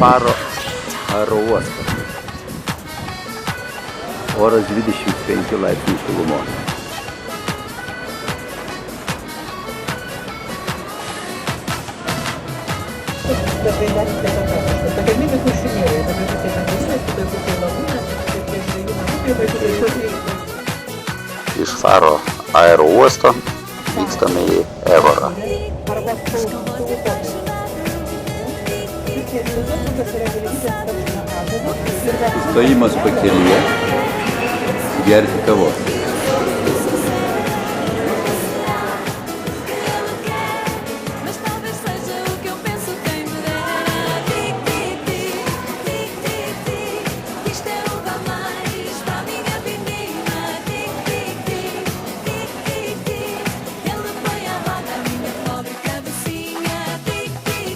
Faro aerouostas. Oras 25 laipsnių šilumos. Tokia mini kuršių nerija, tokia tokia lagūna, tokia žvejų namų, prie Faro aerouosto vykstame į Evorą. Sustojimas pakelyje, gerti kavos.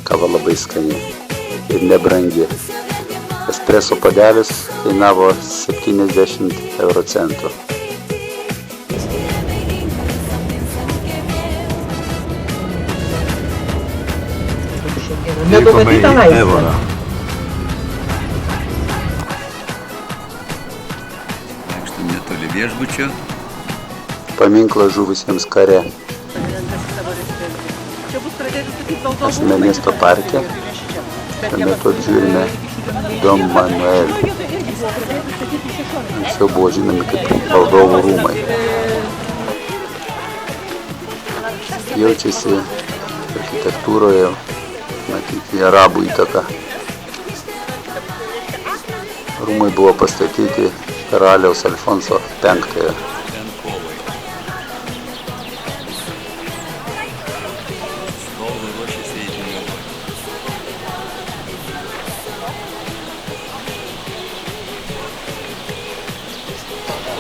Kava labai skani ir nebrangi. Espreso puodelis kainavo 70 euro centų. Nenumatyta laisvė. Vaikštam netoli viešbučio. Paminklas žuvusiems kare. Esame miesto parke. Šiuo metu žiūrime Dom Manuel. Anksčiau buvo žinomi kaip valdovų rūmai. Jaučiasi architektūroje matyti arabų įtaką. Rūmai buvo pastatyti karaliaus Alfonso V.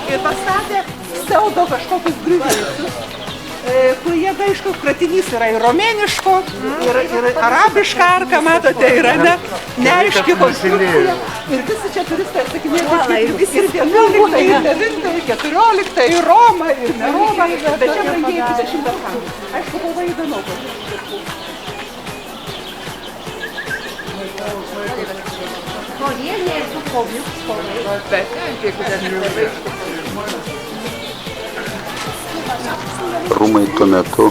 Ir pastatė pseudo kažkokius griuvėsius, kurie aišku, kratinys yra ir romėniško, ir arabiška arka, matote, yra neaiški konstrukcija. Ir visi čia turistai atsakinėja, ir 11, ir 9, ir 14, ir Roma, ir ne Roma, bet čia brangiai 20 amžius. Aišku, buvo įdomu. Rūmai tuo metu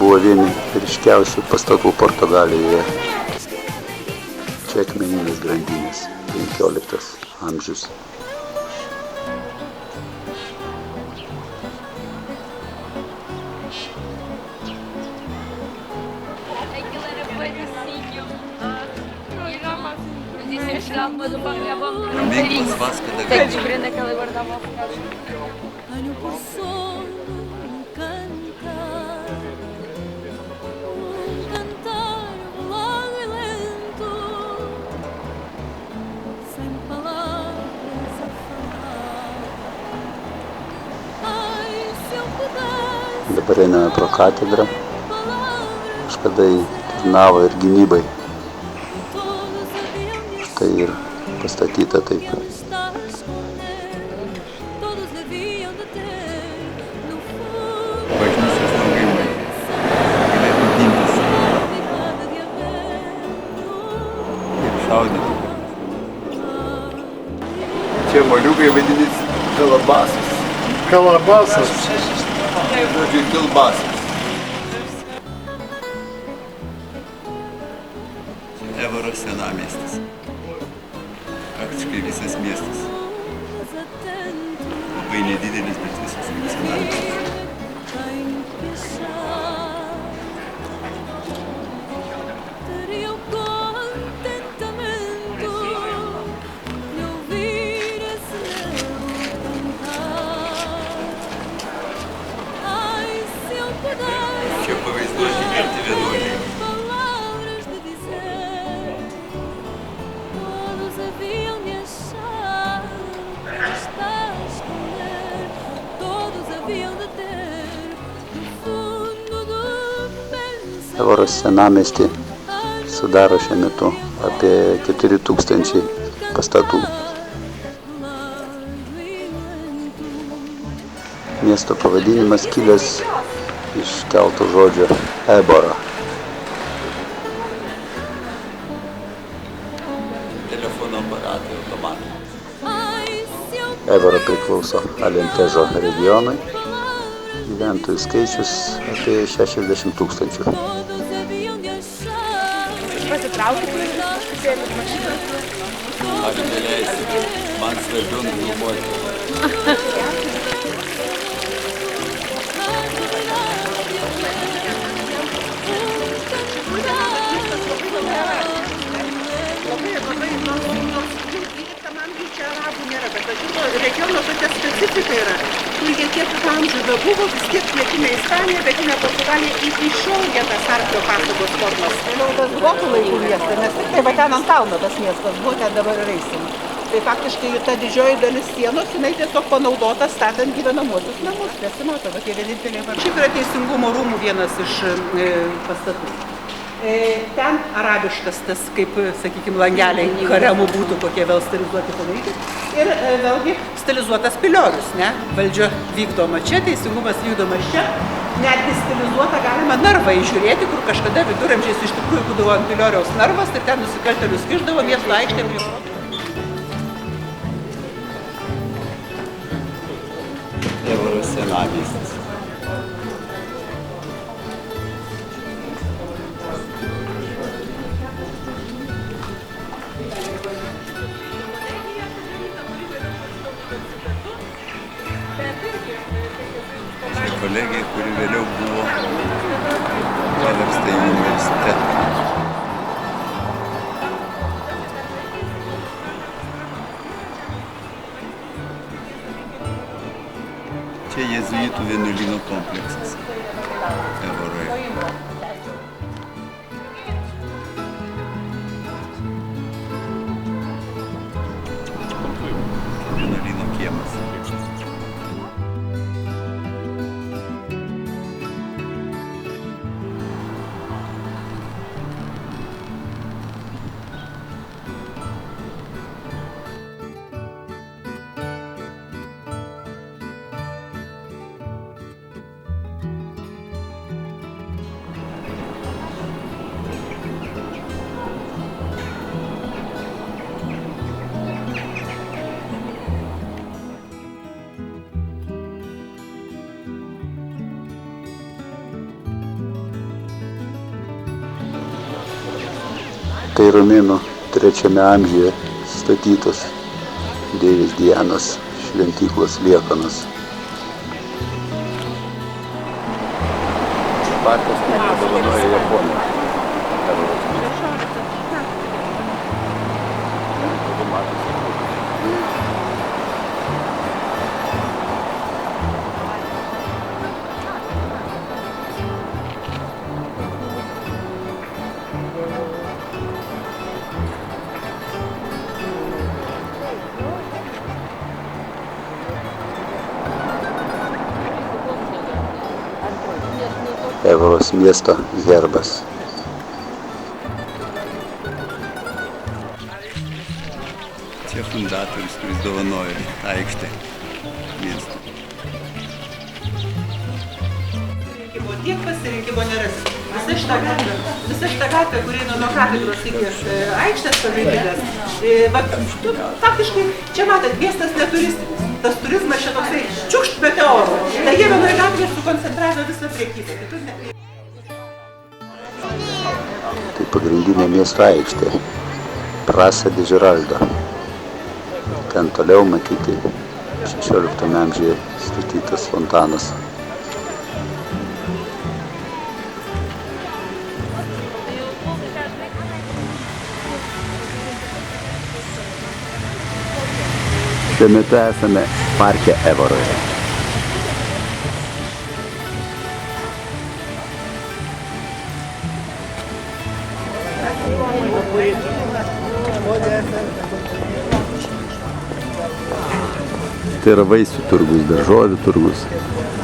buvo vieni ryškiausių pastatų Portugalijoje. Čia akmeninės grandinės, 15 amžius. Paminklas Vasco da Gama. Dabar einame pro katedrą. Kažkada jį tarnavo ir gynybai. Štai ir pastatyta taip. Bažnyčios langai galėtų gintis. Kaip šaudyti. Čia moliukai vadinasi kalabasas. Kalabasas. Žodžiu, kilbasas. Evoros senamiestis. Praktiškai visas miestas. Labai nedidelis, bet visas senamiestis. Čia pavaizduoti girti vienuoliai. Evoros senamiestį sudaro šiuo metu apie 4000 pastatų. Miesto pavadinimas kilęs iš kelto žodžio Ebora. Telefono aparatai automatai. Ebora priklauso Alentežo regionui. Gyventojų skaičius apie 60 000. Pasitraukit kažkutėlį mašiną. Aš neleisiu, man svarbiau nufilmuoti. to regiono tokia specifika yra. Kur jie kiek amžių bebuvo, vis tiek pietinė Ispanija, pietinė Portugalija iki šiol jie tas arklio pasagos formos. Vėliau tas gotų laikų miestas, nes tik tai va ten ant kalno tas miestas buvo, ten dabar ir eisim. Tai faktiškai ta didžioji dalis sienos, jinai tiesiog panaudota statant gyvenamuosius namus. Nesimato, bet jie vieninteliai var. Šiaip yra Teisingumo rūmų vienas iš pastatų. Ten arabiškas tas, kaip, sakykime, langeliai haremų būtų, kokie vėl stilizuoti padaryti. Ir vėlgi stilizuotas piliorius, ne? Valdžia vykdoma čia, teisingumas vykdomas čia. Netgi stilizuota galima narvą įžiūrėti, kur kažkada viduramžiais iš tikrųjų būdavo ant pilioriaus narvas ir ten nusikaltėlius kišdavo miesto aikštė prie. Evaro senamiestis. Kolegija, kuri vėliau buvo paversta į universitetą. Čia jėzuitų vienuolyno kompleksas Evaroje. Vienuolyno kiemas. Tai romėnų 3 amžiuje statytos deivės Dianos šventyklos liekanos. Parkas padovanojo Japonija. Evaros miesto herbas. Čia fundatorius, kuris dovanojo aikštę miestui. Tiek pasirinkimo nerasi. Visa šita gatvė, kuri eina nuo katedros iki aikštės pagrindinės, faktiškai čia matot, miestas neturistinis. Tas turizmas čia toksai čiukšt meteorų. Tai jie vienoje gatvėje sukoncentravę visą priekybą. Tai pagrindinė miesto aikštė. Praça de Giraldo. Ten toliau matyti 16 amžiuje statytas fontanas. Šiuo metu esame parke Evaroje. Tai yra vaisių turgus, daržovių turgus.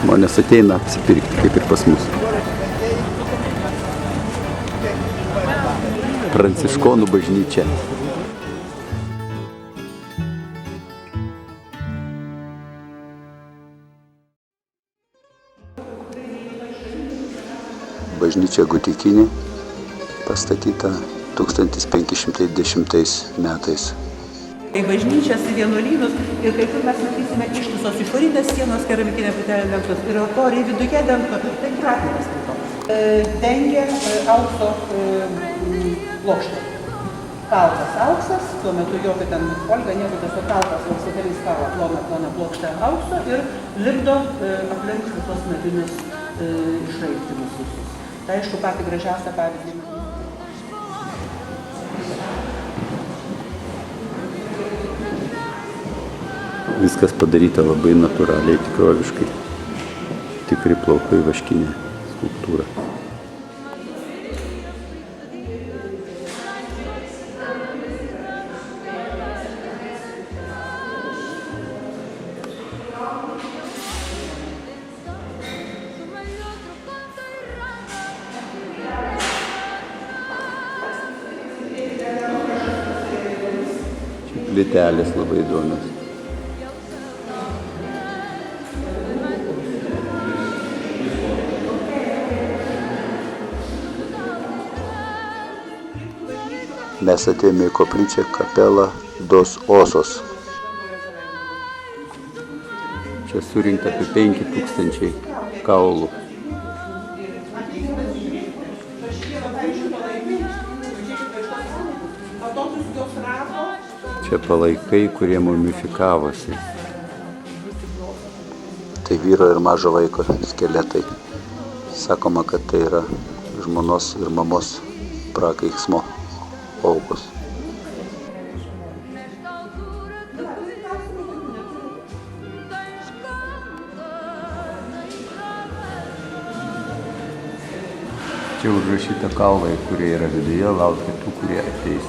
Žmonės ateina apsipirkti, kaip ir pas mus. Pranciškonų bažnyčia. Bažnyčia gotikinė, pastatyta 1510 metais. Bažnyčias į vienuolynus ir kai kur mes matysime ištisos išorinės sienos keramikinė plytelė dengtos ir altoriai viduje dengto, tai kratinas liko. Dengia aukso plokštę. Kaltas auksas, tuo metu jokio ten folga, nieko tiesiog kaltas auksatėlis kala plona plokštę aukso ir lipdo aplink visos medinius išraiktimus visus. Tai aišku, patį gražiausią pavyzdį. Viskas padaryta labai natūraliai, tikroviškai. Tikri plaukai, vaškinė skulptūra. Čia plytelės labai įdomios. Mes atėjome į koplyčią Capela dos Osos. Čia surinkta apie 5000 kaulų. Čia palaikai, kurie mumifikavosi. Tai vyro ir mažo vaiko skeletai. Sakoma, kad tai yra žmonos ir mamos prakeiksmo aukos. Čia užrašyta kaulai, kurie yra viduje, laukia tų, kurie ateis.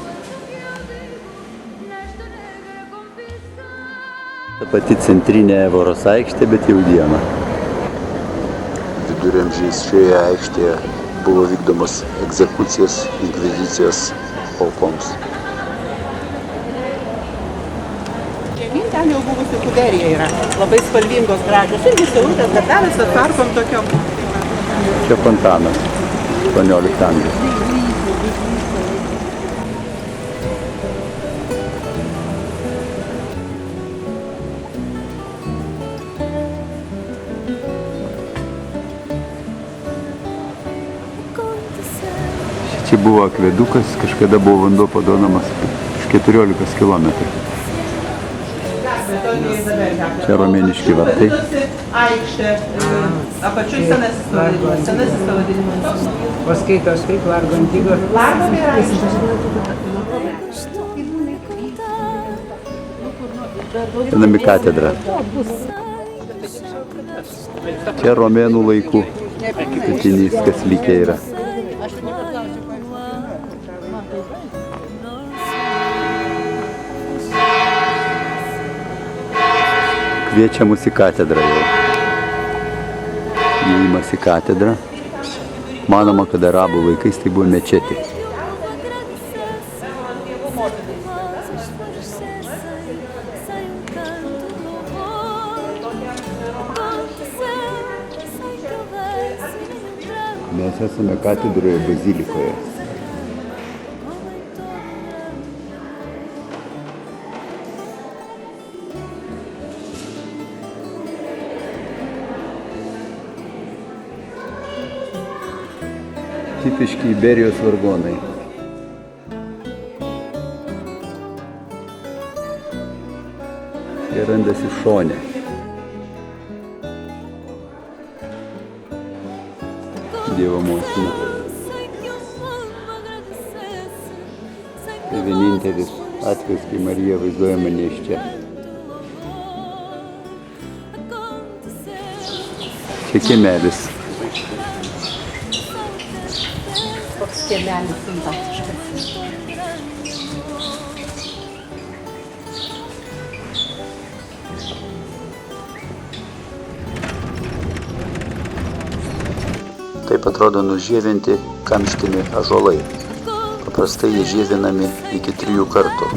Ta pati centrinė Voros aikštė, bet jau dieną. Viduramžiais šioje aikštėje buvo vykdomos egzekucijos inkvizicijos aukoms. Žemyn ten jau buvusi kuberija yra. Labai spalvingos gražios. Irgi siaurutės gatavės atvarkom tokiom. Čia fontanas, 18 amžius. Čia buvo akvedukas, kažkada buvo vanduo paduodamas iš 14 kilometrų. Čia romėniški vartai. Aikštė, apačioj senasis pavadinimas. Paskaitos kaip Largo Antigo. Largo yra Einame į katedrą. Čia romėnų laikų statinys, kas likę yra. Kviečia mus į katedrą jau. Įėjimas į katedrą. Manoma, kad arabų laikais tai buvo mečetė. Mes esame katedroje bazilikoje. Tipiški Iberijos vargonai. Jie randasi šone. Dievo motina. Tai vienintelis atvejis, kai Marija vaizduojama nėščia. Čia kiemelis. toks kiemelis simpatiškas. Taip atrodo nužievinti kamštiniai ąžuolai. Paprastai jie žievinami iki 3 kartų.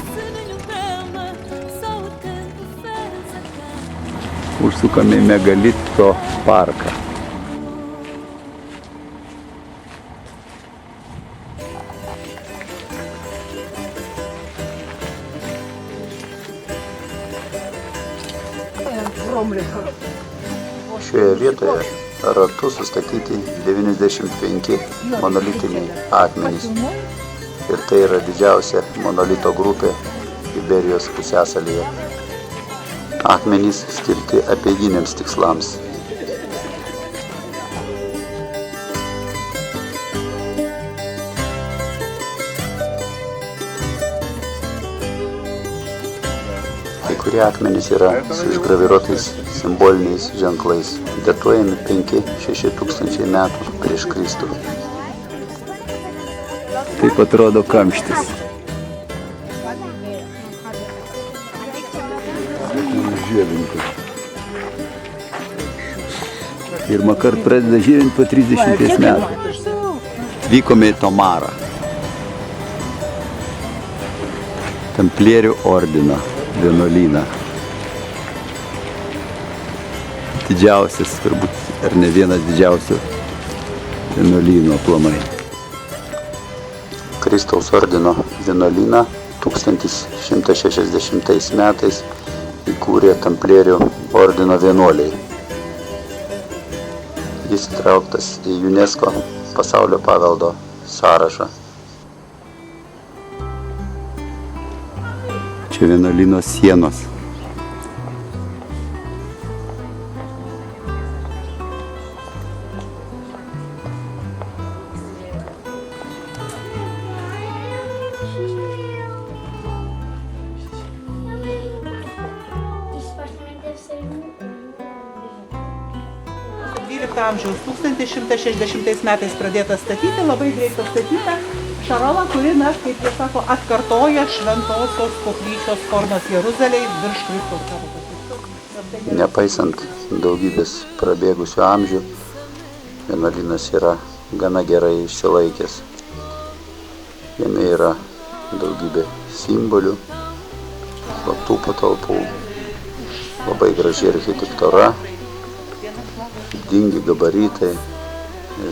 Užsukame į megalito parką. Šioje vietoje ratu sustatyti 95 monolitiniai akmenys. Ir tai yra didžiausia monolito grupė Iberijos pusiasalyje. Akmenys skirti apeiginiams tikslams. kurie akmenys yra su išgraviruotais simboliniais ženklais, datuojami 5-6 tūkstančiai metų prieš Kristų. Taip atrodo kamštis. Žievinti. Pirmą kartą pradeda žievinti po 30 metų. Vykome į Tomarą. Templierių ordino vienuolyną. Didžiausias, turbūt, ar ne vienas didžiausių vienuolynų aplamai. Kristaus ordino vienuolyną 1160 metais įkūrė Templierių ordino vienuoliai. Jis įtrauktas į UNESCO pasaulio paveldo sąrašą. Čia vienuolyno sienos. Amžiaus 1160 metais pradėta statyti, labai greit pastatyta šarola, kuri, kaip jie sako, atkartoja šventosios koplyčios formas Jeruzalėje virš Kristaus. Nepaisant daugybės prabėgusių amžių, vienuolynas yra gana gerai išsilaikęs. Jame yra daugybė simbolių, slaptų patalpų, labai graži architektūra, didingi gabaritai,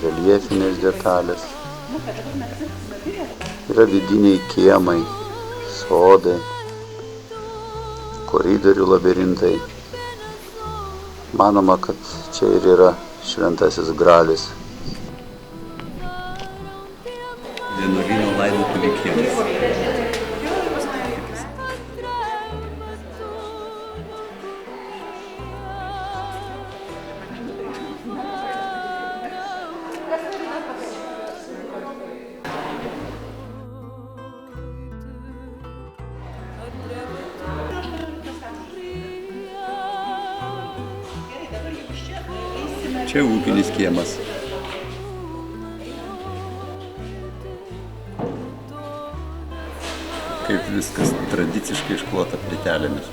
reljefinės detalės. Yra vidiniai kiemai, sodai, koridorių labirintai. Manoma, kad čia ir yra šventasis gralis. Vienuolyno laidotuvių kiemas. Čia ūkinis kiemas. Kaip viskas tradiciškai išklota plytelėmis.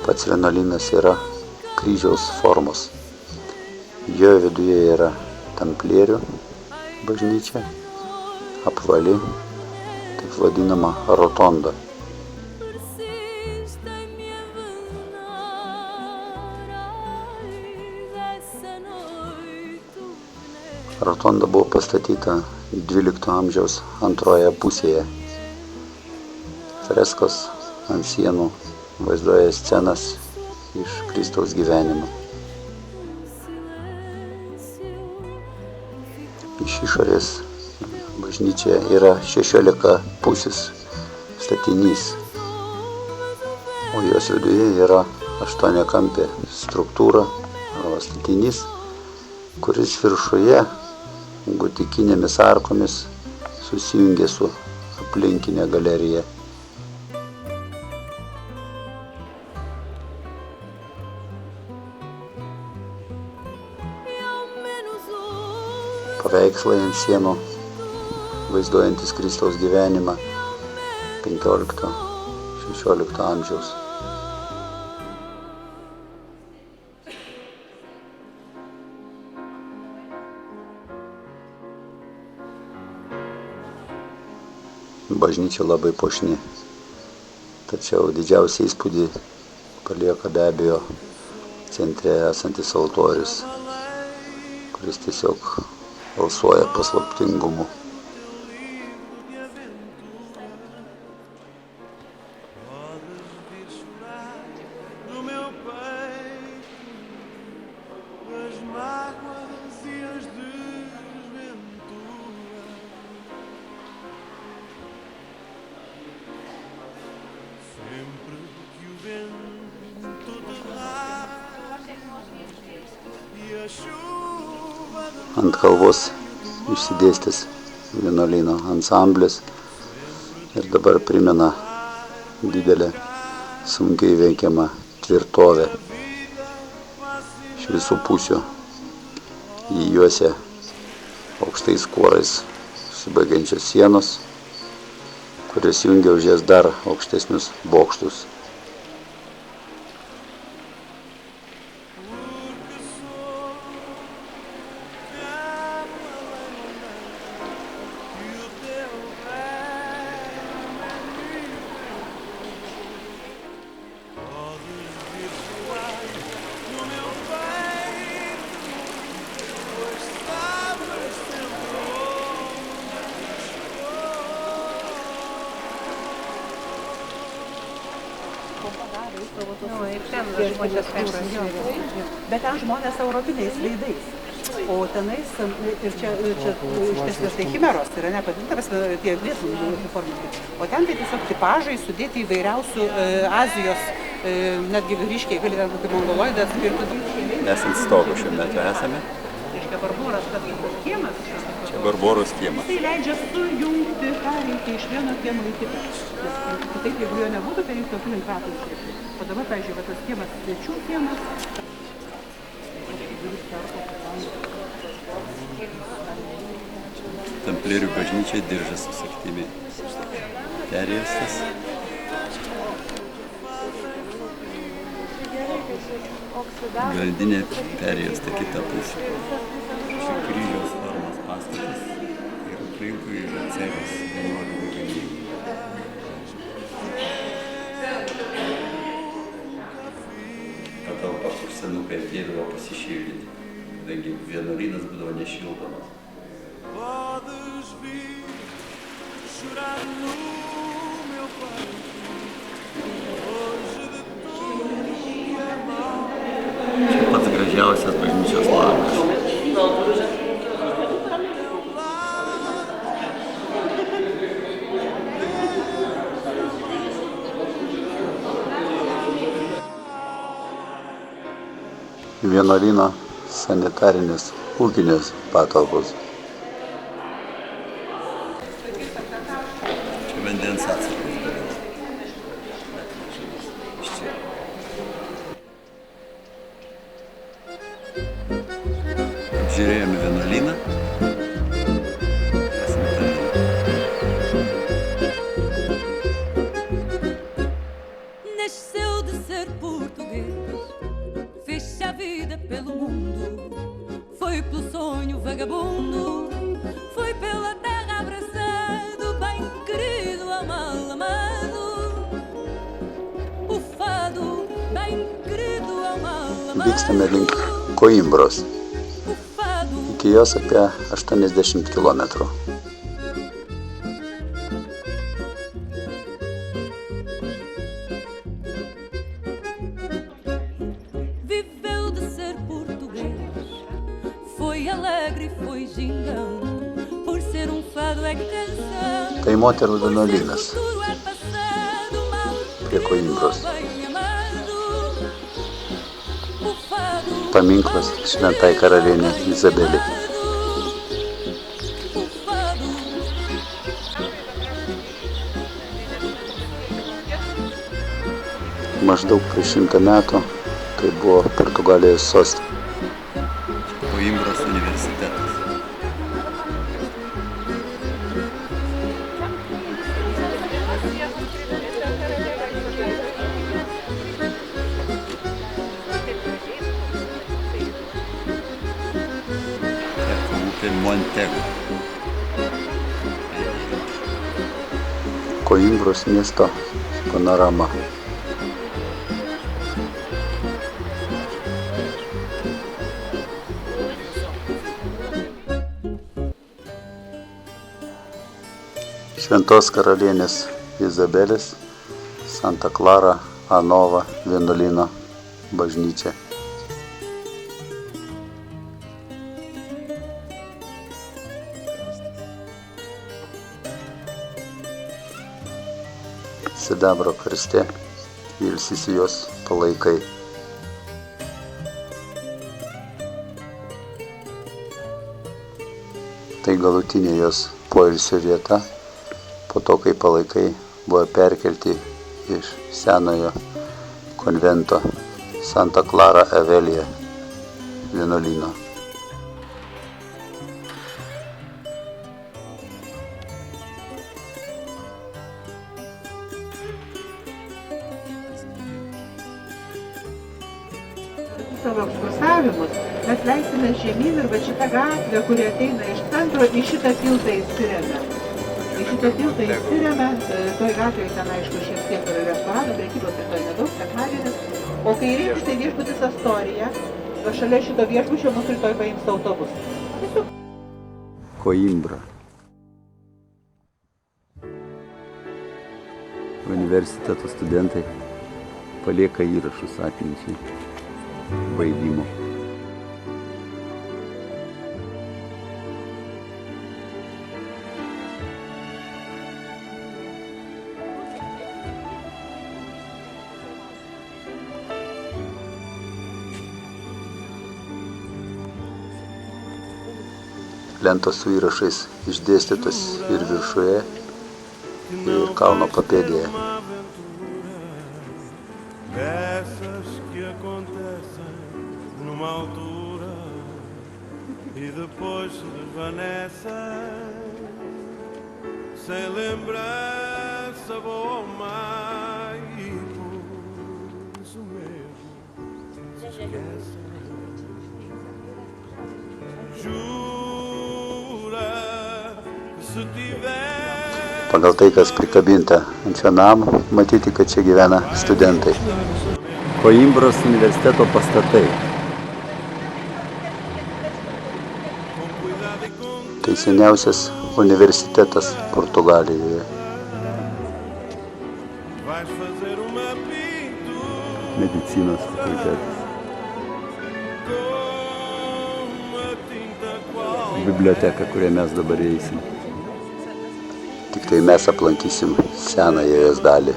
Pats vienuolynas yra kryžiaus formos. Jo viduje yra Templierių bažnyčia, apvali, taip vadinama rotonda. Rotonda buvo pastatyta 12 amžiaus antroje pusėje. Freskos ant sienų vaizduoja scenas iš Kristaus gyvenimo. Iš išorės bažnyčia yra 16 pusis statinys, o jos viduje yra 8-kampė struktūra, statinys, kuris viršuje gotikinėmis arkomis susijungė su aplinkinė galerija. Paveikslai ant sienų, vaizduojantis Kristaus gyvenimą 15-16 amžiaus. Bažnyčia labai puošni, tačiau didžiausią įspūdį palieka be abejo centre esantis altorius, kuris tiesiog alsuoja paslaptingumu. Ant kalvos išsidėstęs vienuolyno ansamblis ir dabar primena didelę sunkiai veikiamą tvirtovę. Iš visų pusių jį juosia aukštais kuorais užsibaigiančios sienos, kurios jungia už jas dar aukštesnius bokštus. Bet ten žmonės europiniais veidais. O tenais, ir čia ištesnės tai chimeros, yra nepadintas tie vietiniai uniformininkai. O ten tai tiesiog tipažai sudėti įvairiausių Azijos, netgi ryškiai gali ten kokį mongoloidą atskirti. Mes ant stogo šiuo metu esame. Reiškia Barboras, tas kiemas. Čia Barboros kiemas. Tai leidžia sujungti ką reikia iš vieno kiemo į kitą. Taip, jeigu jo nebūtų, tai reiktų aplink ratą įstripti. O dabar, pavyzdžiui, va tas kiemas, svečių kiemas. Tamplierių bažnyčia diržas susaktyviai perėstas. Grandinė perėsta kita pusė. Čia kryžiaus formos pastatas ir aplinkui yra celis vienuolių vaganijų. Patalpa, kur senukai ateidavo pasišildyti, kadangi vienuolynas būdavo nešildomas. Čia pats gražiausias bažnyčios langas. Vienuolyno sanitarinės ūkinės patalpos. Čia vandens atsargas. Apžiūrėjome vienuolyną. Nasceu de ser português, fez a vida pelo mundo, foi pelo sonho vagabundo, foi pela terra abraçado, bem querido ao mal amado, o fado, bem querido ao mal amado. Vykstame link Koimbros. Iki jos apie 80 km. Viveu de ser português, foi alegre e foi gingão, por ser fado é canção. Tai moterų vienuolynas prie Koimbros. Paminklas šventai karalienė Izabelė. Maždaug prieš 100 metų tai buvo Portugalijos sostinė. Koimbros universitetas. Montego. Koimbros miesto panorama. Šventos karalienės Izabelės Santa Clara Anova vienuolyno bažnyčia. Sidabro karste ilsisi jos palaikai. Tai galutinė jos poilsio vieta, po to, kai palaikai buvo perkelti iš senojo konvento Santa Clara Evelija vienuolyno. Savo ekskursavimus mes leisime žemyn ir va šitą gatvę, kuri ateina iš centro, į šitą tiltą įsirėmė. Į šitą tiltą įsirėmė, toj gatvėje ten aišku šiek tiek restoranų, prekybos ir toj nedaug, sekmadienis. O kai reikia, tai viešbutis Astorija, va šalia šito viešbučio mūsų rytoj paims autobusą. Coimbra. Universiteto studentai palieka įrašus atminčiai baigimo. Lentos su įrašais išdėstytos ir viršuje, ir kalno papėdėje. Dessas que acontecem numa altura e depois se desvanecem sem lembrança boa ou má e por isso mesmo se esquecem. Jura que se tiver Pagal tai, kas prikabinta ant šio namo, matyti, kad čia gyvena studentai. Coimbros universiteto pastatai. Tai seniausias universitetas Portugalijoje. Medicinos fakultetas. Biblioteka, kurią mes dabar eisim. Tik tai mes aplankysim senąją jos dalį.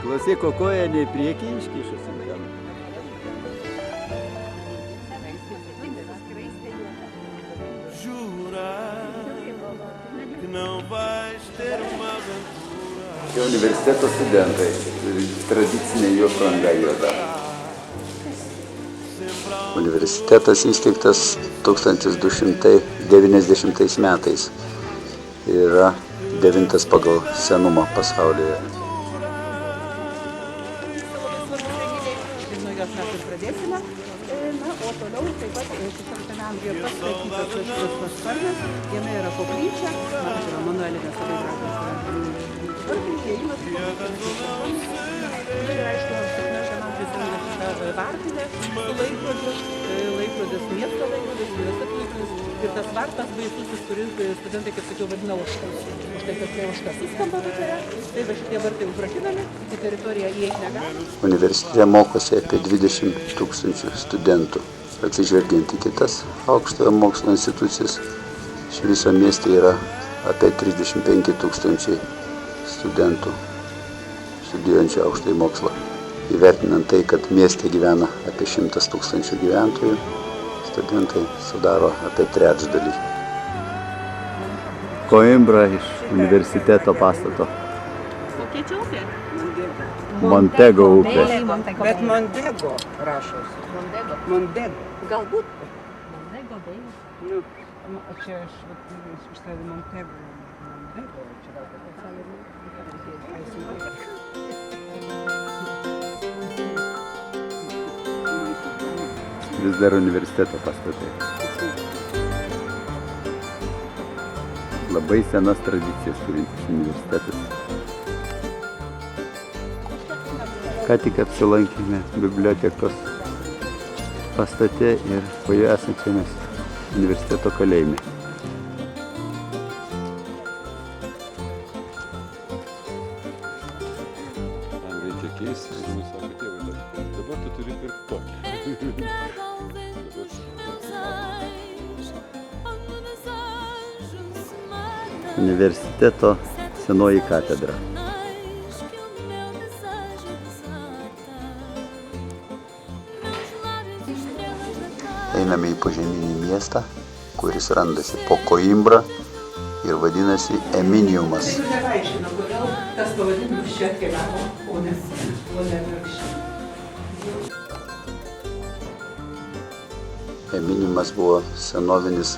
Klausyk, o koja ne į priekį iškišusi ten. Čia universiteto studentai, tradicinė jų apranga juoda. Universitetas įsteigtas 1290 metais ir yra 9 pagal senumą pasaulyje. Nuo jos mes ir pradėsime. O toliau taip pat 16 amžiuje pastatytas šitas sparnas. Jame yra koplyčia, yra manuelinės įėjimas. Ir aišku, 17 amžiuje vartinė su laikrodis, miesto laikrodis, universiteto laikrodis. Ir tas vartas baisusis, kuris studentai, kaip sakiau, vadina ožkas. Štai tokie ožkas suskamba vakare. Tai va šitie vartai užrakinami, į teritoriją įeiti negali. Universitete mokosi apie 20 000 studentų. Atsižvelgiant į kitas aukštojo mokslo institucijas, iš viso mieste yra apie 35 000 studentų studijuojančių aukštąjį mokslą. Įvertinant tai, kad mieste gyvena apie 100 000 gyventojų, studentai sudaro apie trečdalį. Coimbra iš universiteto pastato. Kokia upė? Montego upė. Bet Mondego rašos. Mondego. Galbūt. Nu, o čia aš ištaviu Montego. Mondego, čia gal kad Vis dar universiteto pastatai. Labai senas tradicijas turintis universitetas. Ką tik apsilankėme bibliotekos pastate ir po jo esančiame universiteto kalėjime. Man reikia keisti, ir jūs sako, tėvai, dabar tu turi pirkti tokį. Universiteto senoji katedra. Einame į požeminį miestą, kuris randasi po Koimbra ir vadinasi Eminiumas. Nepaaiškino, kodėl tas pavadinimas čia atkeliavo, o ne atvirkščiai. Eminiumas buvo senovinis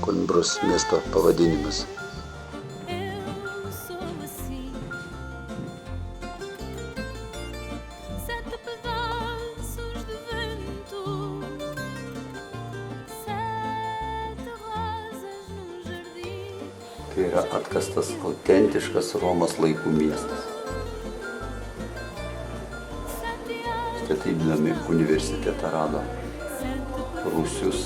Koimbros miesto pavadinimas. Eu sou assim, 7 pedaços de vento, 7 rosas num jardim. Tai yra atkastas autentiškas Romos laikų miestas. Statydami universitetą rado rūsius.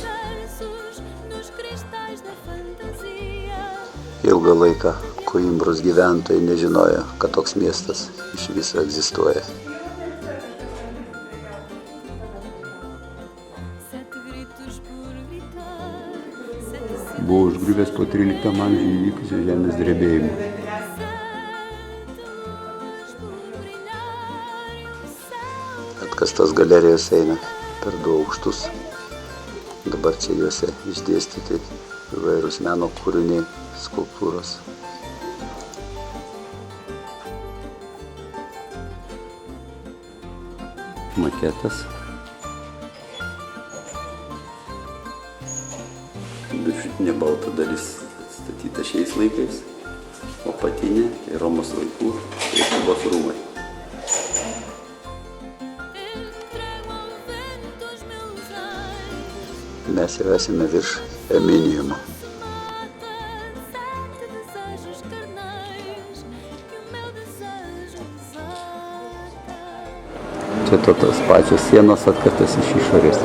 Ilgą laiką Koimbros gyventojai nežinojo, kad toks miestas iš viso egzistuoja. Buvo užgriuvęs po 13 amžiuje įvykusio žemės drebėjimo. Atkastos galerijos eina per 2 aukštus. Dabar čia juose išdėstyti įvairūs meno kūriniai, skulptūros. Maketas. Viršutinė balta dalis atstatyta šiais laikais, o apatinė tai Romos laikų prekybos rūmai. Mes jau esame virš Eminiumo. Čia tos pačios sienos atkastos iš išorės.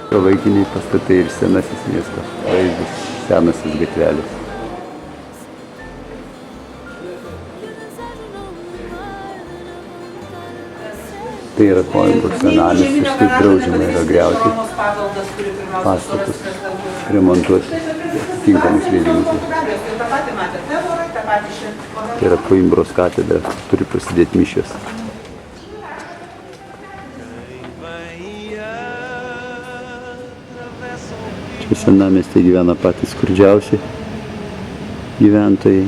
Šiuolaikiniai pastatai ir senasis miesto vaizdas, senasis gatvelis. Tai yra Koimbros senamiestis ir taip draudžiama yra griauti pastatus, remontuoti tinkamus leidimus. Tai yra Koimbros katedra, turi prasidėti mišios. Čia senamiesty gyvena patys skurdžiausi gyventojai.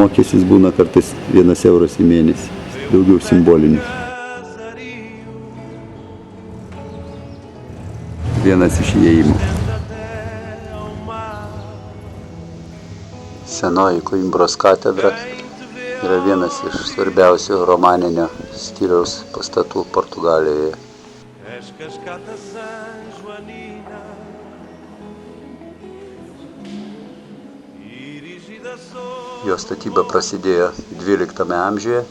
Mokestis būna kartais 1 euras į mėnesį, daugiau simbolinis. Vienas iš įėjimų. Senoji Koimbros katedra yra vienas iš svarbiausių romaninio stiliaus pastatų Portugalijoje. Jo statyba prasidėjo 12 amžiuje,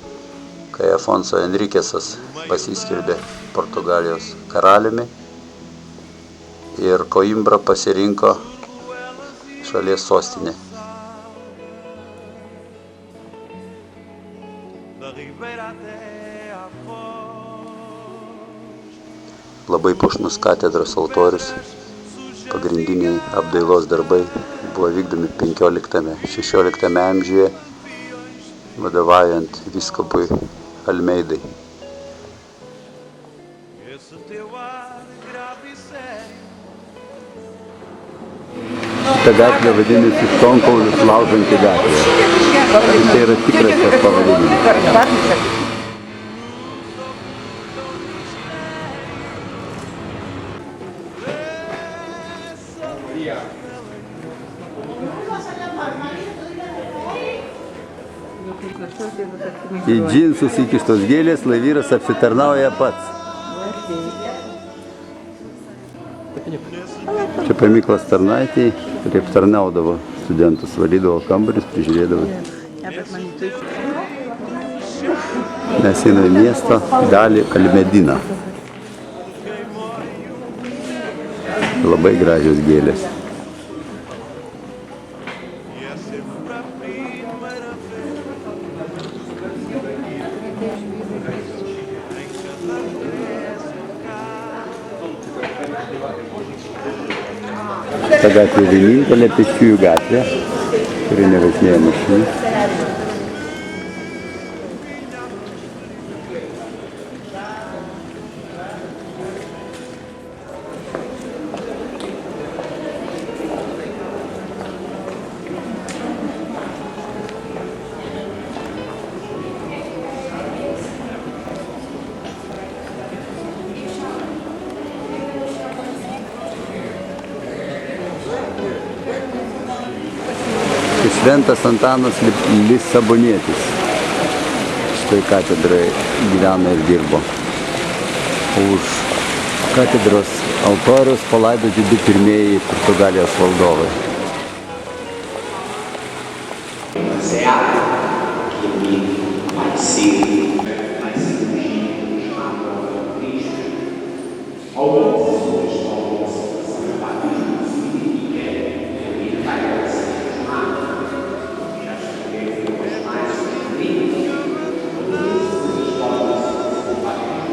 kai Afonso Enriquesas pasiskelbė Portugalijos karaliumi ir Koimbrą pasirinko šalies sostinė. Labai puošnus katedros altorius, pagrindiniai apdailos darbai buvo vykdomi 15–16 amžiuje, vadovaujant vyskupui Almeidai. Ta gatvė vadinasi Šonkaulius laužanti gatvė. Tai yra tikras tas pavadinimas. Į džinsus įkištos gėlės laivyras apsitarnauja pats. Čia paminklas tarnaitei, kurie aptarnaudavo studentus, valydavo kambarius, prižiūrėdavo. Mes einame į miesto dalį Almediną. Labai gražios gėlės. Ta gatvė vienintelė pėsčiųjų gatvė, kuri nevažinėja mašinų. Šventas Antanas Lisabonietis. Šitoj katedrai gyveno ir dirbo. Už katedros altoriaus palaidoti du pirmieji Portugalijos valdovai.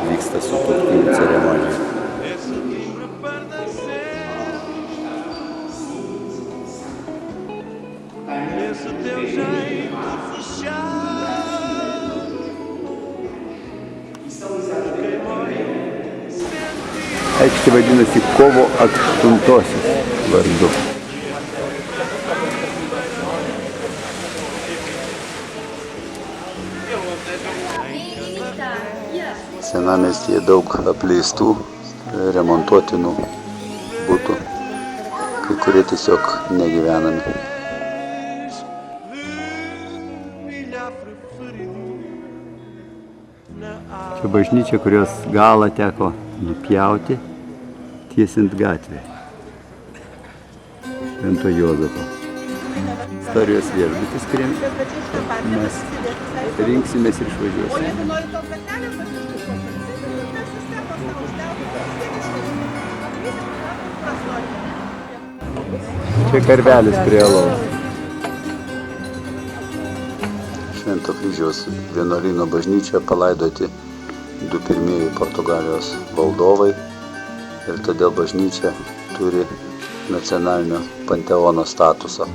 Vyksta sutuoktuvių ceremonija. essa timbra pardacê. Nesse teu jeito fechado, quem morre Aikštė vadinasi Kovo 8-osios vardu. Senamiestyje daug apleistų, remontuotinų butų, kai kurie tiesiog negyvenami. milhar preferido na Čia bažnyčia, kurios galą teko nupjauti, tiesiant gatvę. Švento Juozapo. Istorijos viešbutis, kuriam mes rinksimės ir išvažiuosime. Čia karvelis prie alaus. Švento Kryžiaus vienuolyno bažnyčioje palaidoti du pirmieji Portugalijos valdovai ir todėl bažnyčia turi nacionalinio panteono statusą.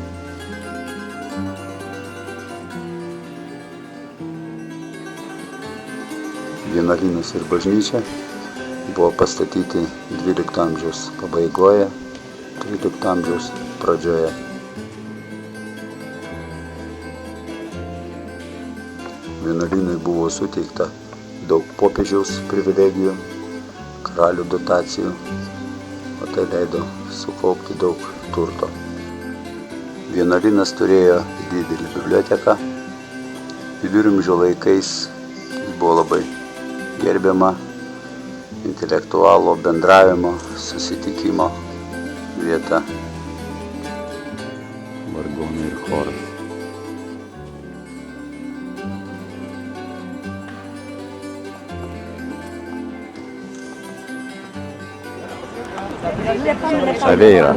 Vienuolynas ir bažnyčia buvo pastatyti 12 amžiaus pabaigoje, 13 amžiaus pradžioje. Vienuolynui buvo suteikta daug popiežiaus privilegijų, karalių dotacijų, o tai leido sukaupti daug turto. Vienuolynas turėjo didelį biblioteką. Viduramžių laikais jis buvo labai gerbiama intelektualo bendravimo, susitikimo vieta. Vargonai ir choras. Aveira.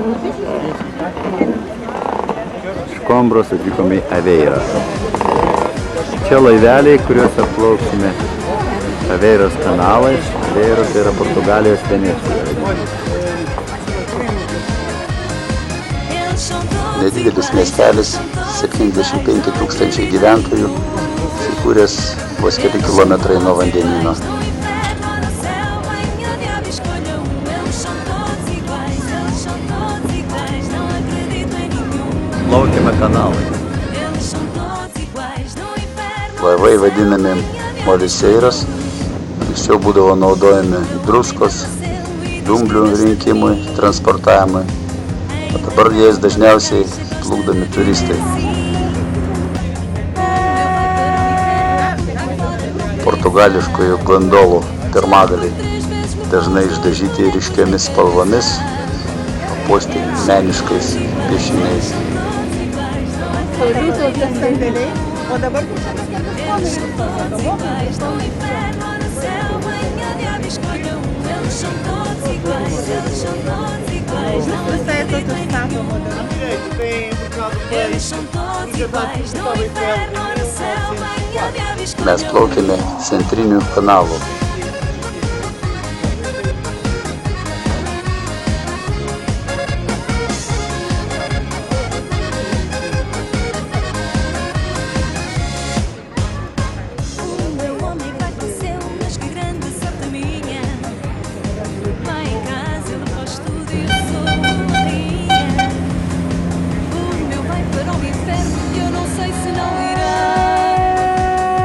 Iš Kombros atvykome į Aveirą. Čia laiveliai, kuriuose plauksime Aveiros kanalais. Aveira tai yra Portugalijos Venecija. Nedidelis miestelis, 75 000 gyventojų, įsikūręs vos keli kilometrai nuo vandenyno. Plaukiame kanalai. Laivai vadinami moliseiros, anksčiau būdavo naudojami druskos, dumblių rinkimui, transportavimui, o dabar jais dažniausiai plukdomi turistai. Portugališkųjų gondolų pirmagaliai dažnai išdažyti ryškiomis spalvomis, papuošti meniškais piešiniais. O dabar Mes plaukėme centriniu kanalu.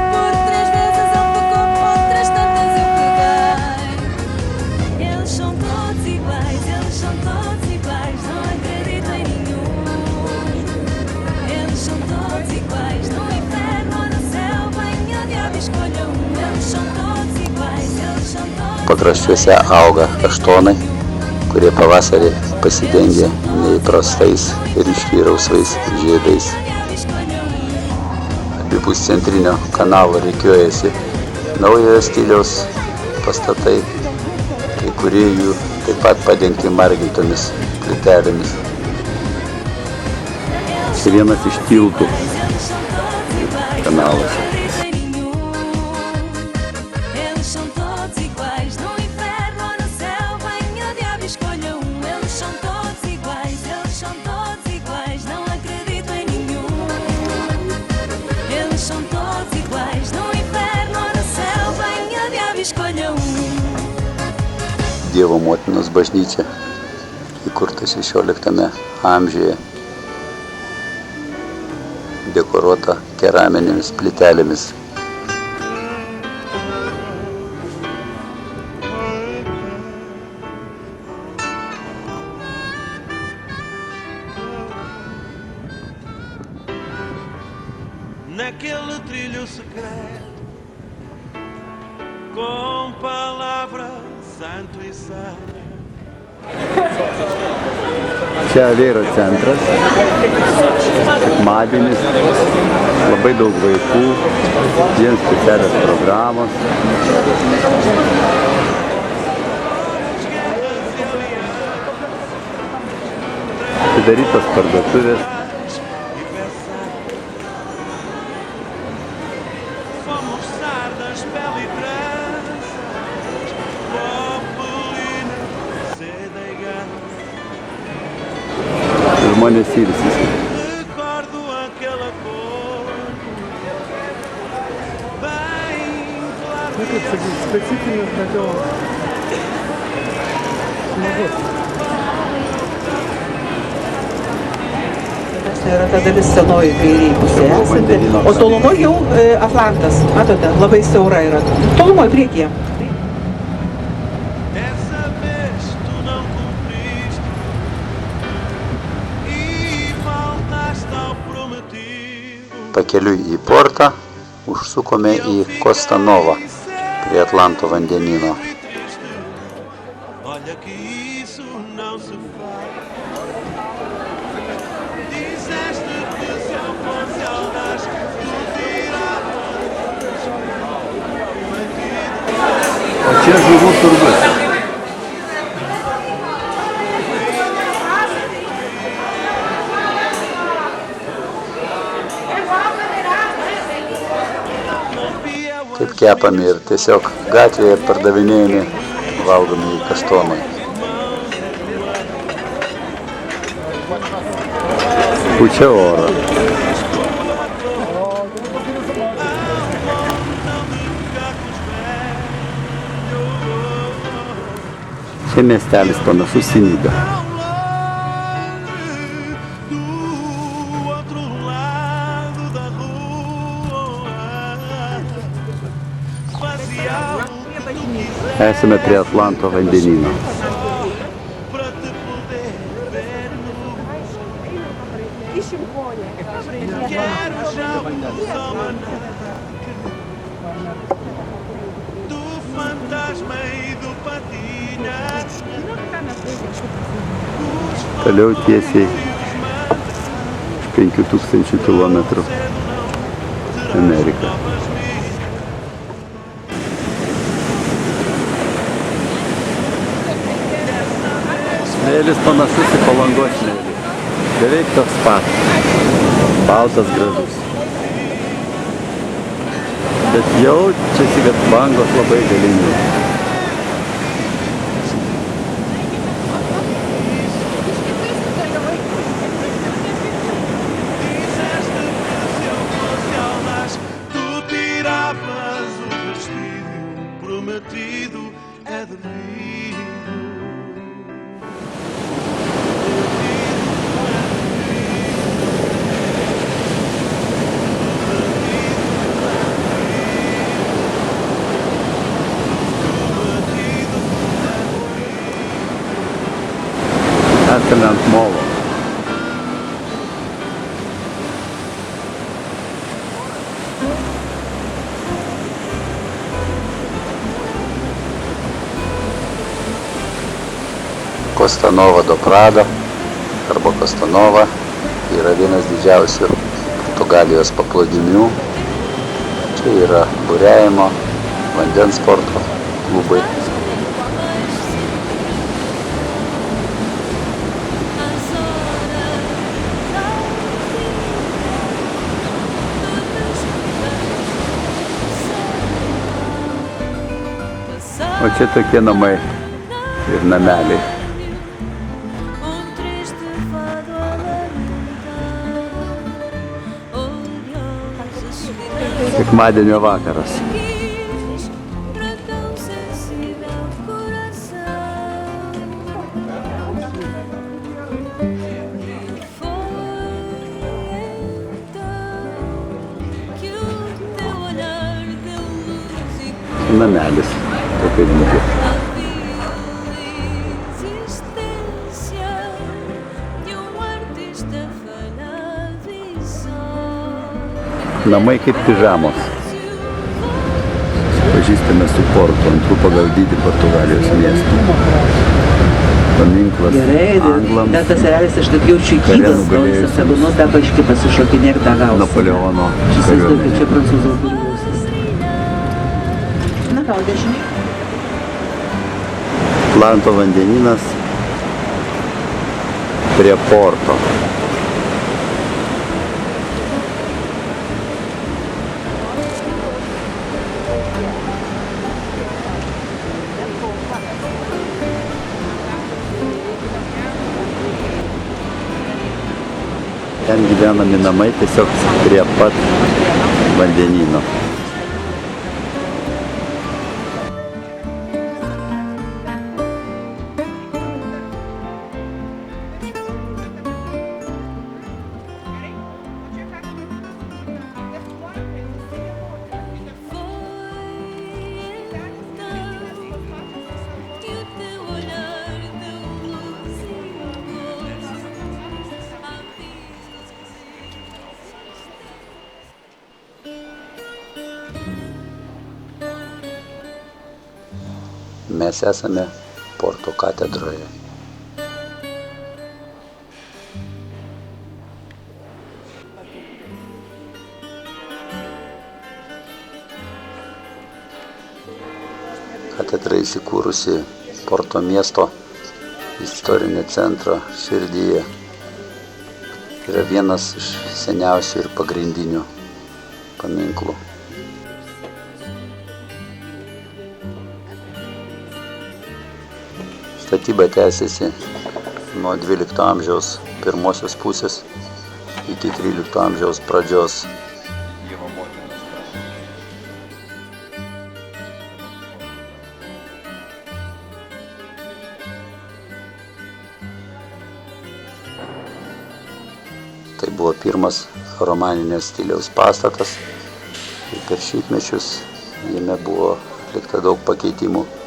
Por 3 vezes ele tocou, por 3 tantas pakraščiuose auga kaštonai, kurie pavasarį pasidengia neįprastais ryškiai rausvais žiedais. Abipus centrinio kanalo rikiuojasi naujojo stiliaus pastatai, kai kurie jų taip pat padengti margintomis plytelėmis. Čia vienas iš tiltų kanaluose. Dievo motinos bažnyčia, įkurta 16 amžiuje, dekoruota keraminėmis plytelėmis. Naquele trilho secreto, com palavra santo e sábio. Čia Aveiro centras, sekmadienis, labai daug vaikų, jiems specialios programos. Atidarytos parduotuvės. Fomos sardas, pele e tranças, populina, seda e gana. Žmonės ilsisi. Recordo aquela cor, bem claro. Specifinis tokio smagus. Tai yra ta dalis senoji kairiai pusė esanti, o tolumo jau Atlantas, matote, labai siaura yra. Tolumo į priekyje. Dessa vez tu não cumpriste e faltaste ao prometido. Pakeliui į portą užsukome į Costa Nova prie Atlanto vandenyno. E triste, olha que isso não se faz. Disseste que se eu fosse audaz, tu tiravas O čia žuvų turgus. Kaip kepami ir tiesiog gatvėje pardavinėjami valgomi kaštonai. Pučia orą. Čia miestelis panašus į Nidą. do outro lado da rua. Fazia algo que tu quiser Esame prie Atlanto vandenyno. para te poder ver nu. Quero já usar uma do fantasma e do patinha. Toliau tiesiai už 5000 kilometrų Amerika. Smėlis panašus į Palangos smėlį. Beveik toks pat. Baltas gražus. Bet jaučiasi, kad bangos labai galingos. Tu tiravas o vestido prometido é devido. Esame ant molo. Costanova do Prado arba Costanova yra vienas didžiausių Portugalijos paplūdimių. Čia yra buriavimo, vandens sporto klubai. O čia tokie namai ir nameliai. Sekmadienio vakaras. Namelis tokio dydžio. Namai kaip pižamos. Pažįstame su Porto, antru pagal dydį Portugalijos miestu. Paminklas anglams. Tas realiai aš taip jaučiu gyvas, gal sako, nu tą paaiškiai pasišokinėk tą gausą. Napoleono kariuomenė. Čia prancūzų kūriausias. Na gal dešiniai. Atlanto vandenynas prie Porto. Ten gyvenami namai tiesiog prie pat vandenyno. Mes esame Porto katedroje. Katedra įsikūrusi Porto miesto istorinio centro širdyje. Yra vienas iš seniausių ir pagrindinių paminklų. Statyba tęsiasi nuo 12 amžiaus pirmosios pusės iki 13 amžiaus pradžios. Tai buvo pirmas romaninės stiliaus pastatas ir per šimtmečius jame buvo atlikta daug pakeitimų.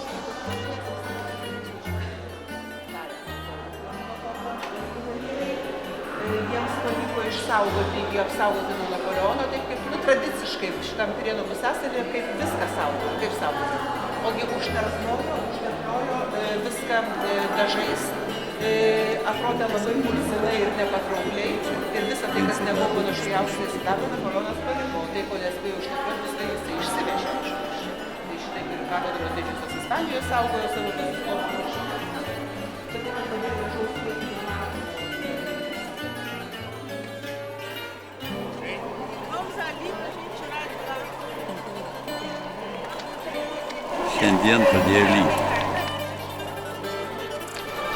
Jiems pavyko išsaugoti, jį apsaugoti nuo Napoleono, taip kaip tradiciškai šitam Pirėnų pusiasalyje, kaip viską saugo, kaip saugoti. Ogi užternojo viską dažais, atrodė labai pulsinai ir nepatraukliai. Ir visą tai, kas nebuvo panašu į auksą įsidaro, Napoleonas paliko. Tai, ko nespėjo užtikrinti, viską jisai išsivežė. Tai šitaip ir katedros didžiosios Ispanijos saugojo savo visus lopus. Šiandien pradėjo lyti.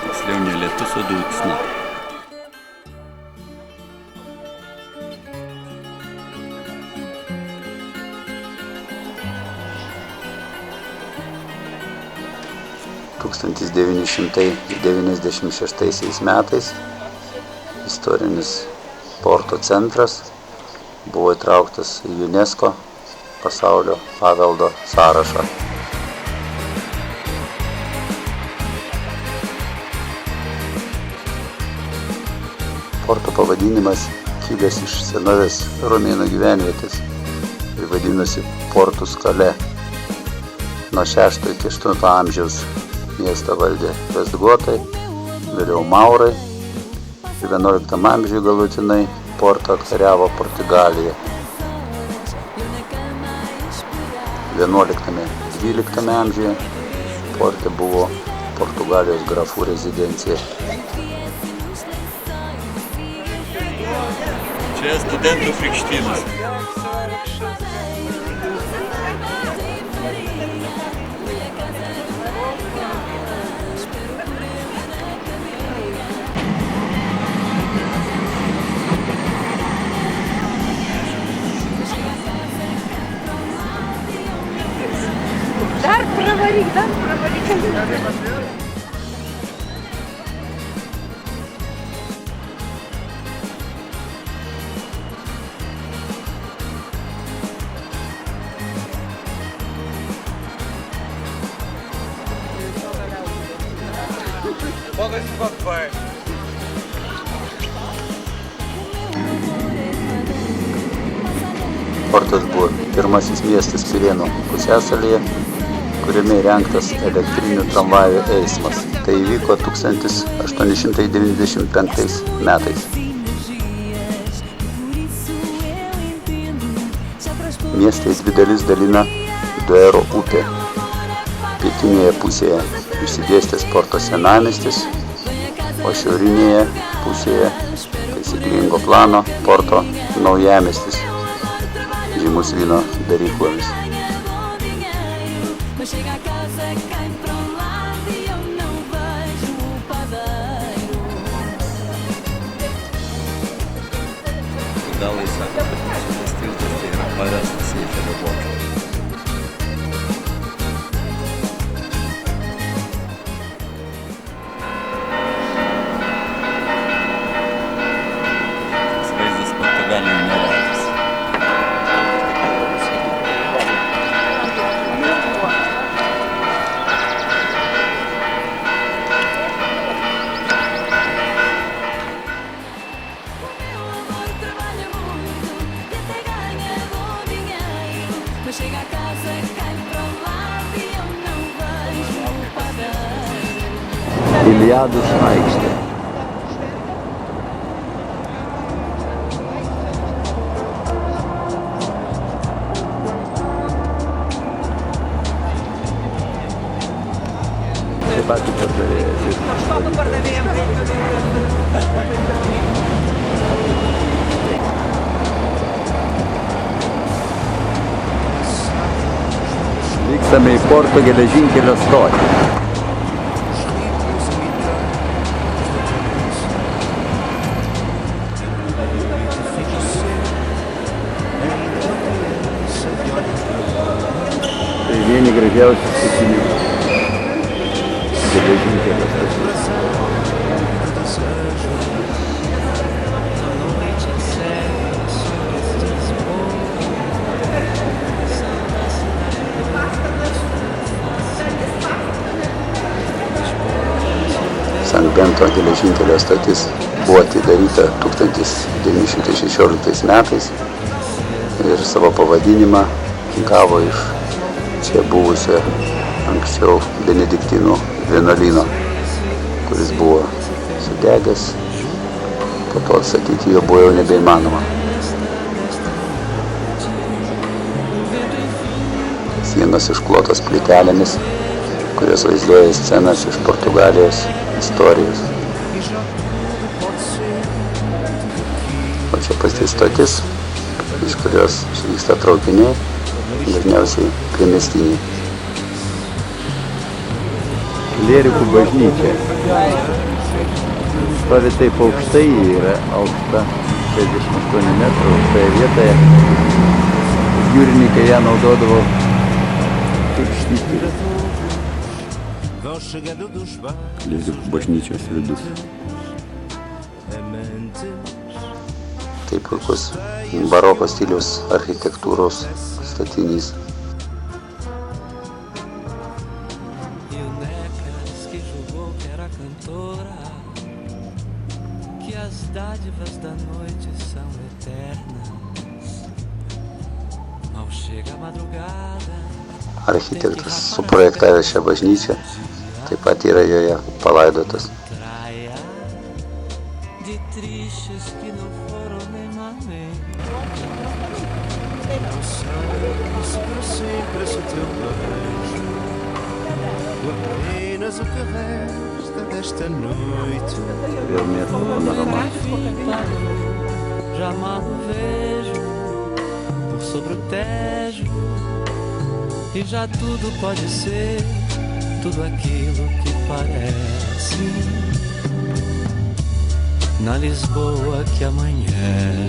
Tiksliau ne lietus, o dulksna. Tūkstantis 996 metais istorinis Porto centras buvo įtrauktas į UNESCO pasaulio paveldo sąrašą. Porto pavadinimas kilęs iš senovės romėnų gyvenvietės ir vadinosi Portus Calais. Nuo 6 iki 8 amžiaus miestą valdė vestgotai, vėliau maurai. 11 amžiuje galutinai portą atkariavo Portugalija. 11-12 amžiuje porte buvo Portugalijos grafų rezidencija. Čia studentų krikštynas. Dar pravaryk. Portas buvo pirmasis miestas Pirėnų pusiasalyje, kuriame įrengtas elektrinių tramvajų eismas. Tai įvyko 1895 metais. Miestą į dvi dalis dalina Duero upė. Pietinėje pusėje išsidėstęs Porto senamiestis, o šiaurinėje pusėje taisyklingo plano Porto naujamiestis, žymus vyno daryklomis. Galai sako, kad šitas tiltas tai yra pavestas Eifelio bokšto. Toks vaizdas Portugalijoje neretas. Iliados aikštė. Taip pat pardavėjas. Maršrutų pardavėjams reikia. Vykstame į Porto geležinkelio stotį. Tai vieni gražiausių statinių geležinkelio stotis. San Bento geležinkelio stotis buvo atidaryta 1916 metais ir savo pavadinimą gavo iš čia buvusio anksčiau benediktinų vienuolyno, kuris buvo sudegęs, po to atstatyti jo buvo jau nebeįmanoma. Sienos išklotos plytelėmis, kurios vaizduoja scenas iš Portugalijos istorijos. O čia pati stotis, iš kurios vyksta traukiniai, dažniausiai priemiestiniai. Klierikų bažnyčia. Stovi taip aukštai, yra aukšta 68 metrų, aukštoje vietoje. Jūrininkai ją naudodavo kaip švyturį. Klierikų bažnyčios vidus. Tai puikus baroko stiliaus architektūros statinys. Architektas suprojektavęs šią bažnyčią taip pat yra joje palaidotas. fichas que não foram nem mamei. Não sei para sempre esse teu beijo. Tu apenas o que resta desta noite. Já mal o vejo por sobre o Tejo. E já tudo pode ser tudo aquilo que parece na Lisboa que amanhece.